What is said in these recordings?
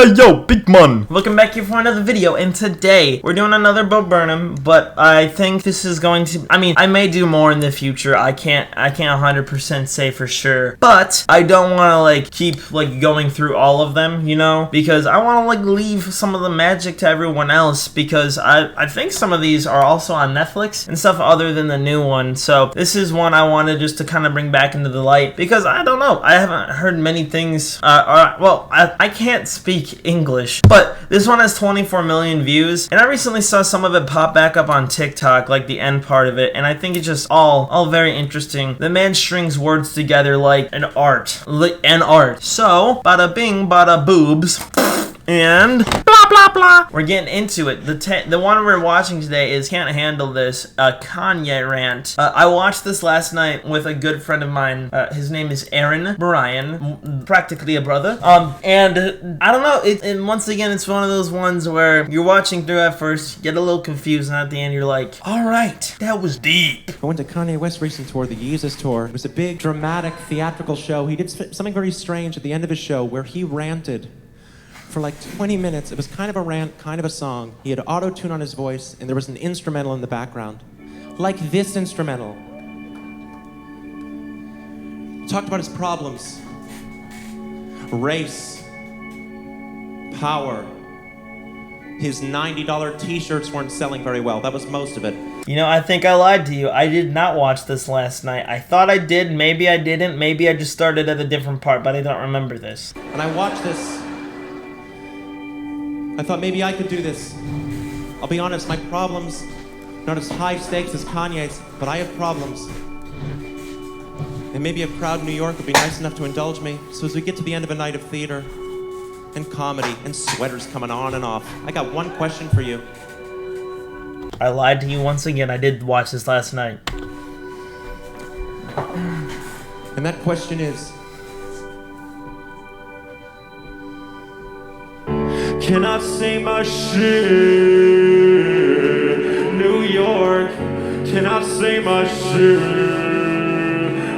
Hey yo, big man! Welcome back here for another video, and today we're doing another Burnham, but I think this is going to, I may do more in the future. I can't 100% say for sure, but I don't want to keep going through all of them, you know, because I want to leave some of the magic to everyone else, because I think some of these are also on Netflix and stuff other than the new one. So this is one I wanted just to kind of bring back into the light, because I don't know, I haven't heard many things, I can't speak English, but this one has 24 million views, and I recently saw some of it pop back up on TikTok, like the end part of it, and I think it's just all very interesting. The man strings words together like an art. So, bada bing, bada boobs, and blah blah blah. We're getting into it. The one we're watching today is Can't Handle This, Kanye Rant. I watched this last night with a good friend of mine. His name is Aaron Brian, practically a brother. And I don't know, and once again, it's one of those ones where you're watching through at first, get a little confused, and at the end you're like, alright, that was deep. I went to Kanye West's recent tour, the Yeezus tour. It was a big, dramatic, theatrical show. He did something very strange at the end of his show where he ranted for like 20 minutes. It was kind of a rant, kind of a song. He had auto-tune on his voice, and there was an instrumental in the background. Like this instrumental. He talked about his problems. Race. Power. His $90 t-shirts weren't selling very well. That was most of it. You know, I think I lied to you. I did not watch this last night. I thought I did, maybe I didn't, maybe I just started at a different part, but I don't remember this. When I watched this, I thought maybe I could do this. I'll be honest, my problems, not as high stakes as Kanye's, but I have problems. And maybe a crowd in New York would be nice enough to indulge me. So as we get to the end of a night of theater, and comedy, and sweaters coming on and off, I got one question for you. I lied to you once again. I did watch this last night. And that question is, can I say my shit? New York, can I say my shit?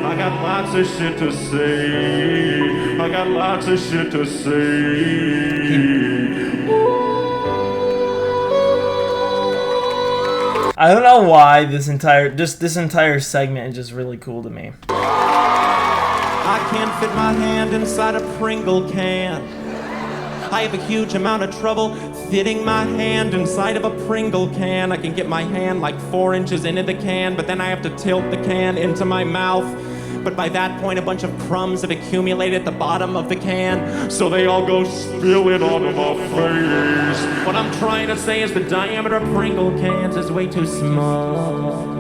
I got lots of shit to say. I got lots of shit to say. I don't know why this entire segment is just really cool to me. I can't fit my hand inside a Pringle can. I have a huge amount of trouble fitting my hand inside of a Pringle can. I can get my hand like 4 inches into the can, but then I have to tilt the can into my mouth. But by that point, a bunch of crumbs have accumulated at the bottom of the can, so they all go spilling onto my face. What I'm trying to say is the diameter of Pringle cans is way too small.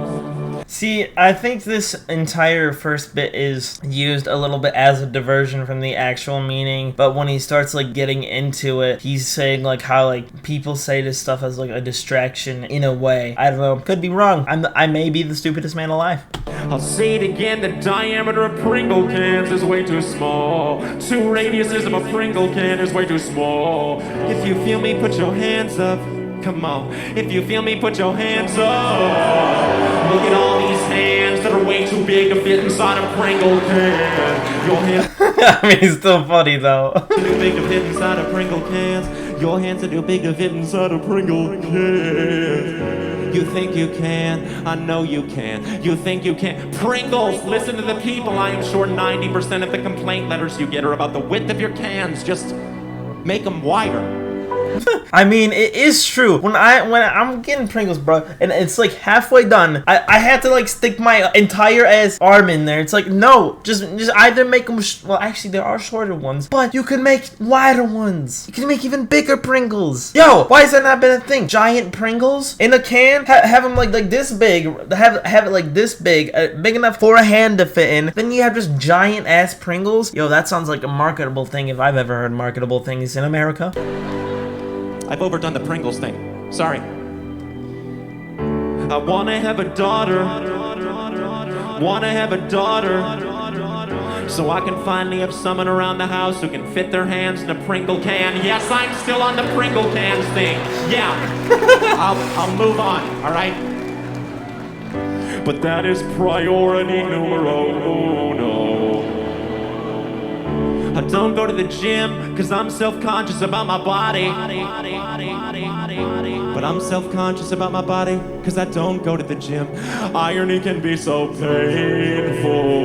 See, I think this entire first bit is used a little bit as a diversion from the actual meaning, but when he starts getting into it, he's saying how people say this stuff as a distraction in a way. I don't know, could be wrong. I may be the stupidest man alive. I'll say it again, the diameter of Pringle cans is way too small. 2 radiuses of a Pringle can is way too small. If you feel me, put your hands up. Come on. If you feel me, put your hands up. Look at all these hands that are way too big to fit inside a Pringle can. Your hands I mean, he's still funny though. too big to fit inside a Pringle cans. Your hands are too big to fit inside a Pringle can. You think you can? I know you can. You think you can? Pringles, listen to the people. I am sure 90% of the complaint letters you get are about the width of your cans. Just make them wider. I mean, it is true. When I'm getting Pringles, bro, and it's halfway done, I had to stick my entire ass arm in there. It's no, just either make them. Well, actually, there are shorter ones, but you can make wider ones. You can make even bigger Pringles. Yo, why has that not been a thing? Giant Pringles in a can, have them like this big, have it like this big, big enough for a hand to fit in. Then you have just giant ass Pringles. Yo, that sounds like a marketable thing if I've ever heard marketable things in America. I've overdone the Pringles thing. Sorry. I wanna have a daughter. Wanna have a daughter. So I can finally have someone around the house who can fit their hands in a Pringle can. Yes, I'm still on the Pringle cans thing. Yeah. I'll move on, alright? But that is priority numero uno. I don't go to the gym cause I'm self-conscious about my body. But I'm self-conscious about my body cause I don't go to the gym. Irony can be so painful.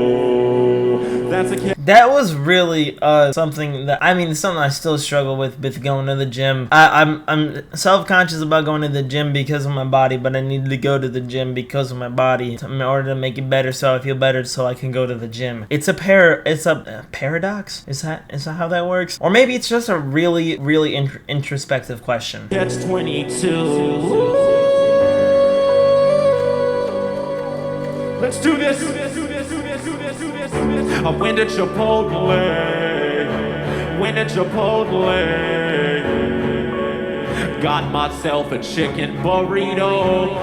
That's a kid. That was really something that, I mean, something I still struggle with going to the gym. I'm self-conscious about going to the gym because of my body, but I need to go to the gym because of my body in order to make it better, so I feel better, so I can go to the gym. It's a paradox. Is that how that works? Or maybe it's just a really introspective question. Catch 22. Let's do this. I went to Chipotle. Got myself a chicken burrito.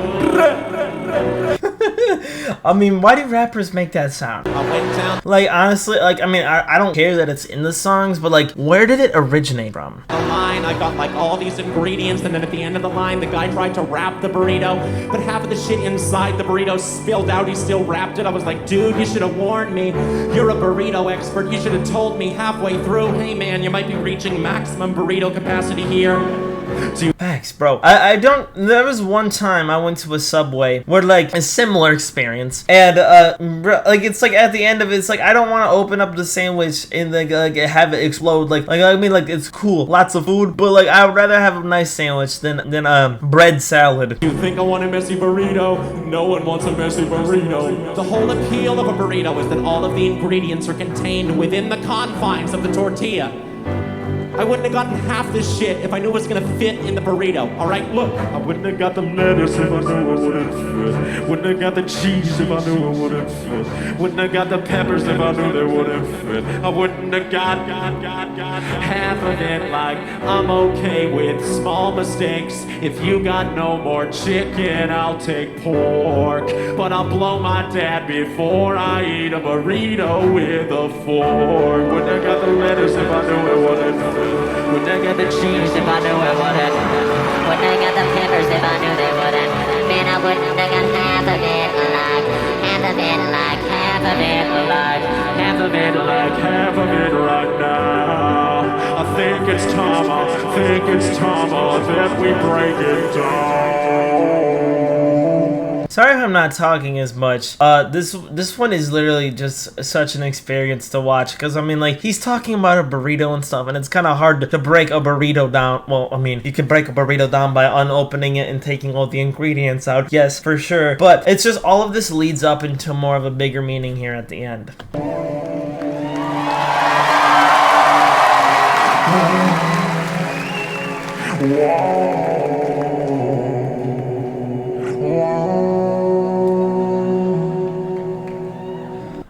I mean, why do rappers make that sound? I went down Like, honestly, like, I mean, I don't care that it's in the songs, but like, where did it originate from? the line. I got like all these ingredients, and then at the end of the line, the guy tried to wrap the burrito, but half of the shit inside the burrito spilled out. He still wrapped it. I was like, dude, you should have warned me. You're a burrito expert. You should have told me halfway through, hey man, you might be reaching maximum burrito capacity here. Facts, bro. I don't. There was one time I went to a Subway where like a similar experience, and like it's like at the end of it, it's like I don't want to open up the sandwich and like have it explode. Like I mean, like it's cool, lots of food, but like I would rather have a nice sandwich than bread salad. You think I want a messy burrito? No one wants a messy burrito. The whole appeal of a burrito is that all of the ingredients are contained within the confines of the tortilla. I wouldn't have gotten half this shit if I knew it was gonna fit in the burrito. Alright, look. I wouldn't have got the lettuce if I knew it wouldn't fit. Wouldn't have got the cheese if I knew it wouldn't fit. Wouldn't have got the peppers if I knew they wouldn't fit. I wouldn't have got half of it. Like, I'm okay with small mistakes. If you got no more chicken, I'll take pork. But I'll blow my dad before I eat a burrito with a fork. Wouldn't have got the lettuce if I knew it wouldn't fit. Wouldn't have got the cheese if I knew it wouldn't. Wouldn't have got the peppers if I knew they wouldn't. Man, I wouldn't have got half of it like, half of it like, half of it like, Half of it like half of it right now. I think it's time that we break it down. Sorry if I'm not talking as much. This one is literally just such an experience to watch, because I mean, like, he's talking about a burrito and stuff, and it's kind of hard to break a burrito down. Well, I mean, you can break a burrito down by unopening it and taking all the ingredients out. Yes, for sure. But it's just all of this leads up into more of a bigger meaning here at the end.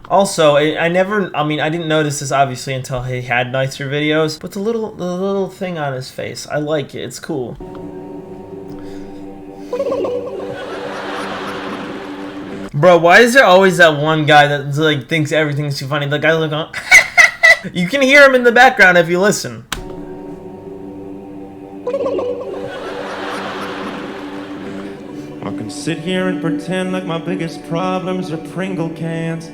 Also, I didn't notice this obviously until he had nicer videos, but the little thing on his face, I like it. It's cool. Bro, why is there always that one guy that like thinks everything's too funny? The guy like, oh. You can hear him in the background if you listen. I can sit here and pretend like my biggest problems are Pringle cans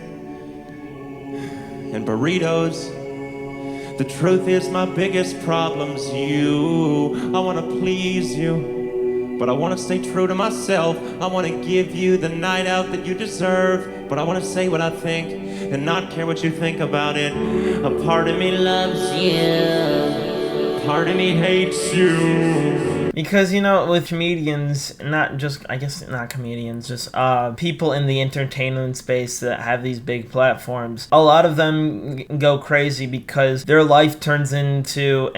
and burritos. The truth is my biggest problem's you. I want to please you, but I want to stay true to myself. I want to give you the night out that you deserve, but I want to say what I think and not care what you think about it. A part of me loves you, part of me hates you. Because, you know, with comedians, not just, I guess not comedians, just people in the entertainment space that have these big platforms, a lot of them go crazy because their life turns into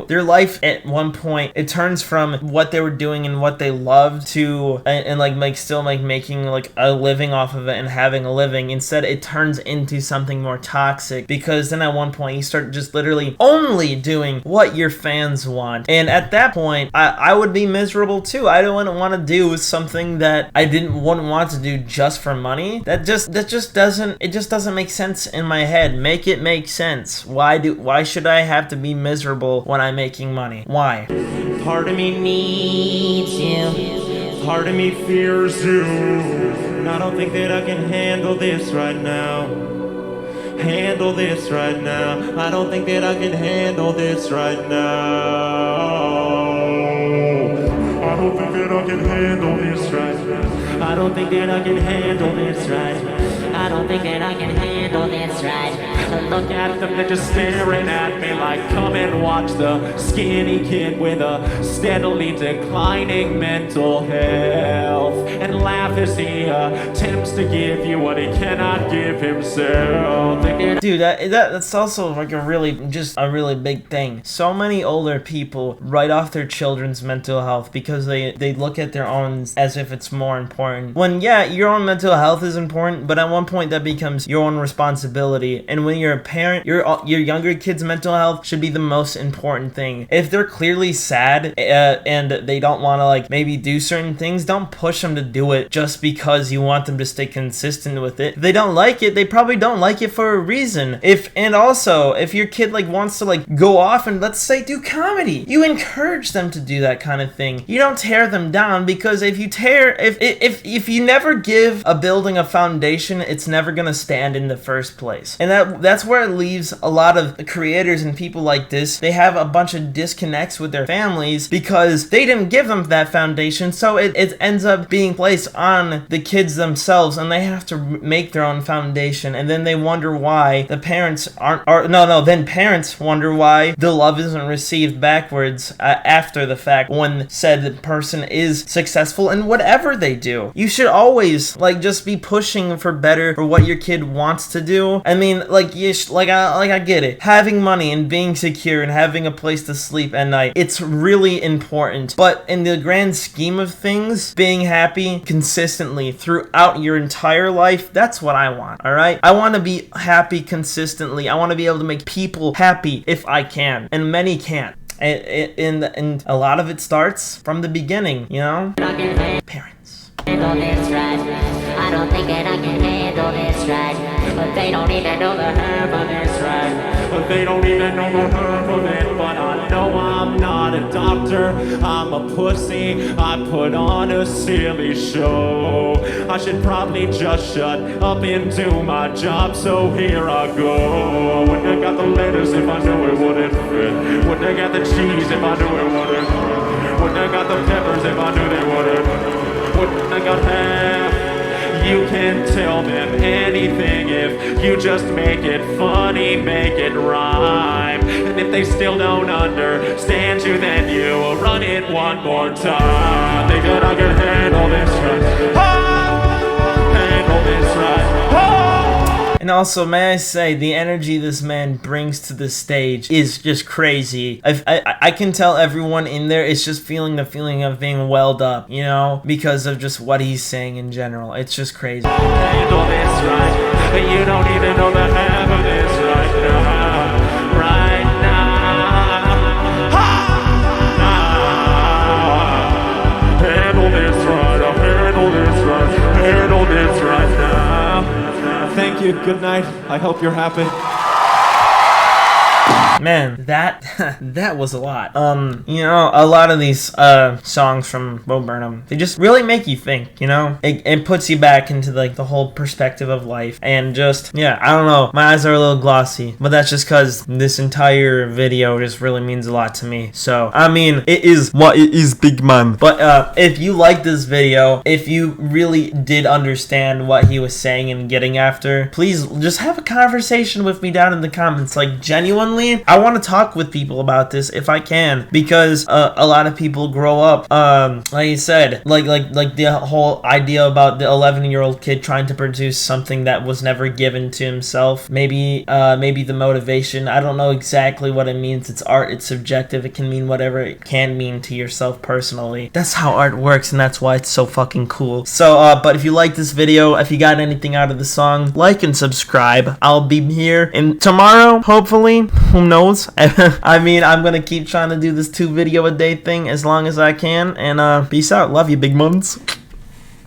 their life at one point, it turns from what they were doing and what they loved to, and still making like a living off of it and having a living. Instead, it turns into something more toxic, because then at one point you start just literally only doing what your fans want. And at that point, I would be miserable too. I don't want to do something that I wouldn't want to do just for money. That just doesn't make sense in my head. Make it make sense. Why should I have to be miserable when I'm making money? Why? Part of me needs you, part of me fears you, and I don't think that I can handle this right now. handle this right now. I don't think that I can handle this right now. I don't think that I can handle this right now. I don't think that I can handle this right. I don't think that I can handle this right. Look at them, they're just staring at me like, come and watch the skinny kid with a steadily declining mental health, and laugh as he attempts to give you what he cannot give himself. Dude, that's also like a really big thing. So many older people write off their children's mental health because they look at their own as if it's more important. When, yeah, your own mental health is important, but at one point that becomes your own responsibility. And when you're a parent, your younger kid's mental health should be the most important thing. If they're clearly sad and they don't want to like maybe do certain things, don't push them to do it just because you want them to stay consistent with it. If they don't like it, they probably don't like it for a reason. And also if your kid like wants to like go off and let's say do comedy, you encourage them to do that kind of thing. You don't tear them down, because if you never give a building a foundation, it's never gonna stand in the first place. And that's where it leaves a lot of creators and people like this. They have a bunch of disconnects with their families because they didn't give them that foundation, so it ends up being placed on the kids themselves, and they have to make their own foundation, and then they wonder why the parents then parents wonder why the love isn't received backwards after the fact when said person is successful in whatever they do. You should always like just be pushing for better for what your kid wants to do. I mean, like I get it. Having money and being secure and having a place to sleep at night, it's really important. But in the grand scheme of things, being happy consistently throughout your entire life, that's what I want, all right? I want to be happy consistently. I want to be able to make people happy if I can, and many can't. And a lot of it starts from the beginning, you know? Parents. Handle this right. I don't think that I can handle this right. But they don't even know the half of this right. But they don't even know the half of it. But I know I'm not a doctor, I'm a pussy. I put on a silly show. I should probably just shut up and do my job, so here I go. Wouldn't have got the letters if I knew it wouldn't fit. Wouldn't have got the cheese if I knew it wouldn't fit. Wouldn't have got the peppers if I knew they wouldn't. Wouldn't have got half. You can tell them anything if you just make it funny, make it rhyme. And if they still don't understand you, then you will run it one more time. Think that I can handle this right. Oh! Handle this right. Oh! And also, may I say, the energy this man brings to the stage is just crazy. I can tell everyone in there is just feeling the feeling of being welled up, you know, because of just what he's saying in general. It's just crazy. Handle this right, but you don't even know the half of this right now. Right now. Handle this right, I'll handle this right, handle this right now. Thank you, good night, I hope you're happy. Man, that was a lot. You know, a lot of these songs from Bo Burnham, they just really make you think, you know? It puts you back into like the whole perspective of life, and just, yeah, I don't know, my eyes are a little glossy, but that's just because this entire video just really means a lot to me. So, I mean, it is what it is, big man. But if you like this video, if you really did understand what he was saying and getting after, please just have a conversation with me down in the comments. Like, genuinely, I want to talk with people about this if I can, because a lot of people grow up, like you said, like the whole idea about the 11-year-old kid trying to produce something that was never given to himself. Maybe the motivation. I don't know exactly what it means. It's art. It's subjective. It can mean whatever it can mean to yourself personally. That's how art works, and that's why it's so fucking cool. So, but if you like this video, if you got anything out of the song, like and subscribe. I'll be here and tomorrow, hopefully. Who knows? I mean, I'm gonna keep trying to do this 2 video a day thing as long as I can, and peace out. Love you, big muns.